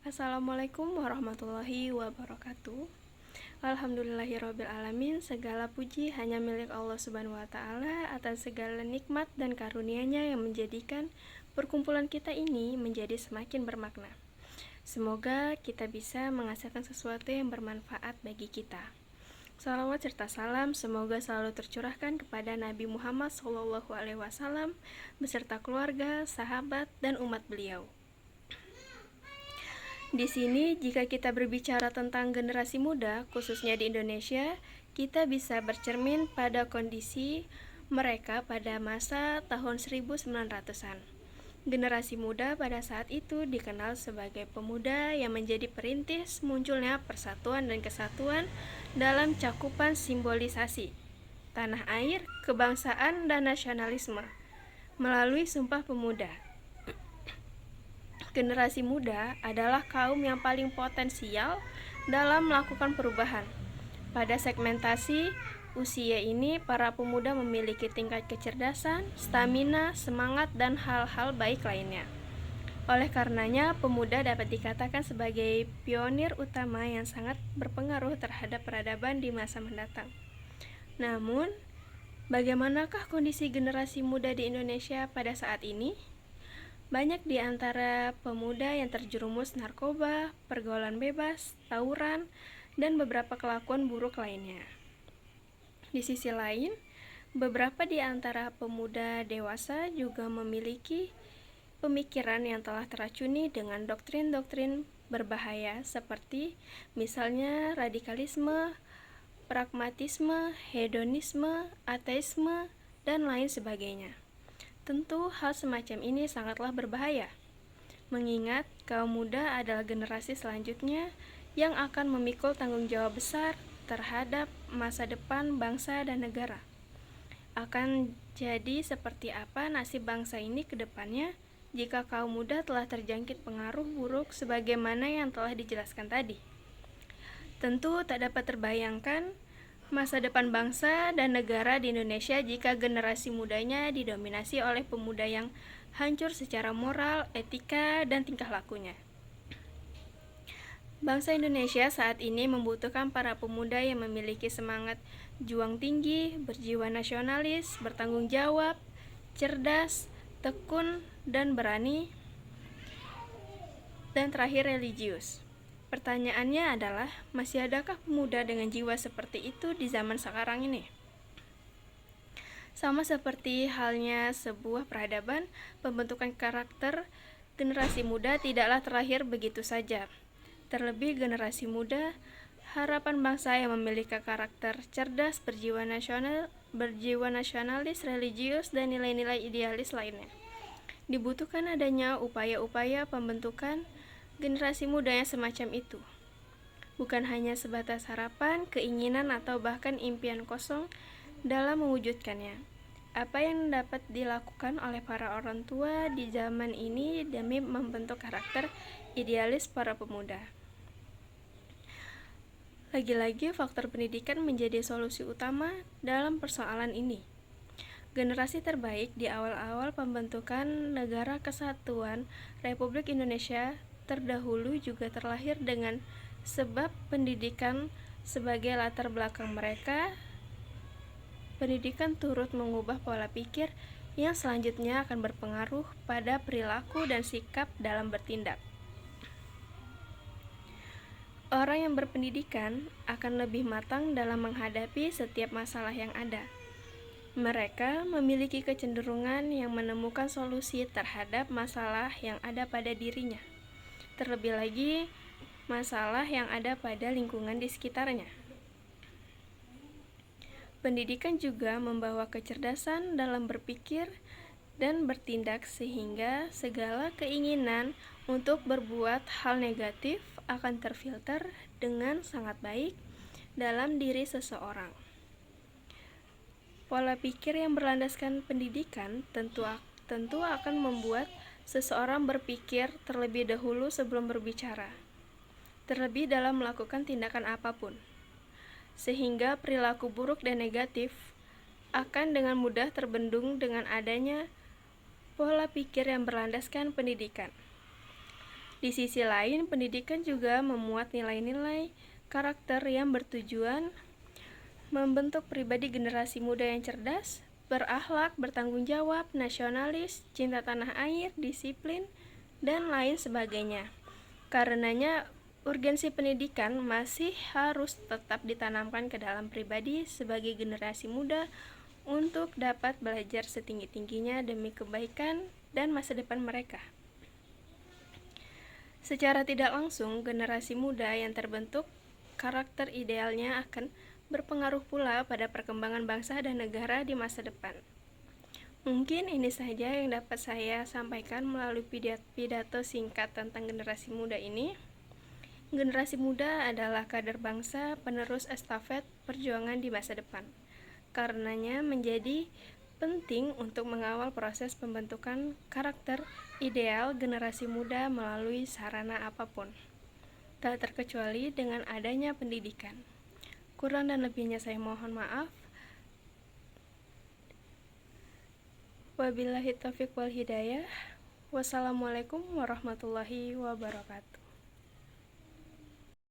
Assalamualaikum warahmatullahi wabarakatuh. Alhamdulillahirrabbilalamin. Segala puji hanya milik Allah subhanahu wa ta'ala atas segala nikmat dan karunia-Nya yang menjadikan perkumpulan kita ini menjadi semakin bermakna. Semoga kita bisa menghasilkan sesuatu yang bermanfaat bagi kita. Salawat serta salam semoga selalu tercurahkan kepada Nabi Muhammad SAW beserta keluarga, sahabat, dan umat beliau. Di sini, jika kita berbicara tentang generasi muda, khususnya di Indonesia, kita bisa bercermin pada kondisi mereka pada masa tahun 1900-an. Generasi muda pada saat itu dikenal sebagai pemuda yang menjadi perintis munculnya persatuan dan kesatuan dalam cakupan simbolisasi tanah air, kebangsaan, dan nasionalisme melalui Sumpah Pemuda. Generasi muda adalah kaum yang paling potensial dalam melakukan perubahan. Pada segmentasi usia ini, para pemuda memiliki tingkat kecerdasan, stamina, semangat, dan hal-hal baik lainnya. Oleh karenanya, pemuda dapat dikatakan sebagai pionir utama yang sangat berpengaruh terhadap peradaban di masa mendatang. Namun, bagaimanakah kondisi generasi muda di Indonesia pada saat ini? Banyak di antara pemuda yang terjerumus narkoba, pergaulan bebas, tawuran, dan beberapa kelakuan buruk lainnya. Di sisi lain, beberapa di antara pemuda dewasa juga memiliki pemikiran yang telah teracuni dengan doktrin-doktrin berbahaya seperti misalnya radikalisme, pragmatisme, hedonisme, ateisme, dan lain sebagainya. Tentu hal semacam ini sangatlah berbahaya, mengingat kaum muda adalah generasi selanjutnya yang akan memikul tanggung jawab besar terhadap masa depan bangsa dan negara. Akan jadi seperti apa nasib bangsa ini ke depannya jika kaum muda telah terjangkit pengaruh buruk sebagaimana yang telah dijelaskan tadi. Tentu tak dapat terbayangkan masa depan bangsa dan negara di Indonesia jika generasi mudanya didominasi oleh pemuda yang hancur secara moral, etika, dan tingkah lakunya. Bangsa Indonesia saat ini membutuhkan para pemuda yang memiliki semangat juang tinggi, berjiwa nasionalis, bertanggung jawab, cerdas, tekun, dan berani, dan terakhir religius. Pertanyaannya adalah, masih adakah pemuda dengan jiwa seperti itu di zaman sekarang ini? Sama seperti halnya sebuah peradaban, pembentukan karakter generasi muda tidaklah terakhir begitu saja. Terlebih generasi muda, harapan bangsa yang memiliki karakter cerdas, berjiwa nasionalis, religius, dan nilai-nilai idealis lainnya. Dibutuhkan adanya upaya-upaya pembentukan generasi muda yang semacam itu. Bukan hanya sebatas harapan, keinginan, atau bahkan impian kosong dalam mewujudkannya. Apa yang dapat dilakukan oleh para orang tua di zaman ini demi membentuk karakter idealis para pemuda? Lagi-lagi faktor pendidikan menjadi solusi utama dalam persoalan ini. Generasi terbaik di awal-awal pembentukan Negara Kesatuan Republik Indonesia terdahulu juga terlahir dengan sebab pendidikan sebagai latar belakang mereka. Pendidikan turut mengubah pola pikir yang selanjutnya akan berpengaruh pada perilaku dan sikap dalam bertindak. Orang yang berpendidikan akan lebih matang dalam menghadapi setiap masalah yang ada. Mereka memiliki kecenderungan yang menemukan solusi terhadap masalah yang ada pada dirinya. Terlebih lagi, masalah yang ada pada lingkungan di sekitarnya. Pendidikan juga membawa kecerdasan dalam berpikir dan bertindak sehingga segala keinginan untuk berbuat hal negatif akan terfilter dengan sangat baik dalam diri seseorang. Pola pikir yang berlandaskan pendidikan tentu akan membuat seseorang berpikir terlebih dahulu sebelum berbicara, terlebih dalam melakukan tindakan apapun, sehingga perilaku buruk dan negatif akan dengan mudah terbendung dengan adanya pola pikir yang berlandaskan pendidikan. Di sisi lain, pendidikan juga memuat nilai-nilai karakter yang bertujuan membentuk pribadi generasi muda yang cerdas, berakhlak, bertanggung jawab, nasionalis, cinta tanah air, disiplin, dan lain sebagainya. Karenanya, urgensi pendidikan masih harus tetap ditanamkan ke dalam pribadi sebagai generasi muda untuk dapat belajar setinggi-tingginya demi kebaikan dan masa depan mereka. Secara tidak langsung, generasi muda yang terbentuk karakter idealnya akan berpengaruh pula pada perkembangan bangsa dan negara di masa depan. Mungkin ini saja yang dapat saya sampaikan melalui pidato singkat tentang generasi muda ini. Generasi muda adalah kader bangsa, penerus estafet perjuangan di masa depan. Karenanya menjadi penting untuk mengawal proses pembentukan karakter ideal generasi muda melalui sarana apapun, tak terkecuali dengan adanya pendidikan. Kurang dan lebihnya saya mohon maaf. Wabillahi taufiq wal hidayah. Wassalamualaikum warahmatullahi wabarakatuh.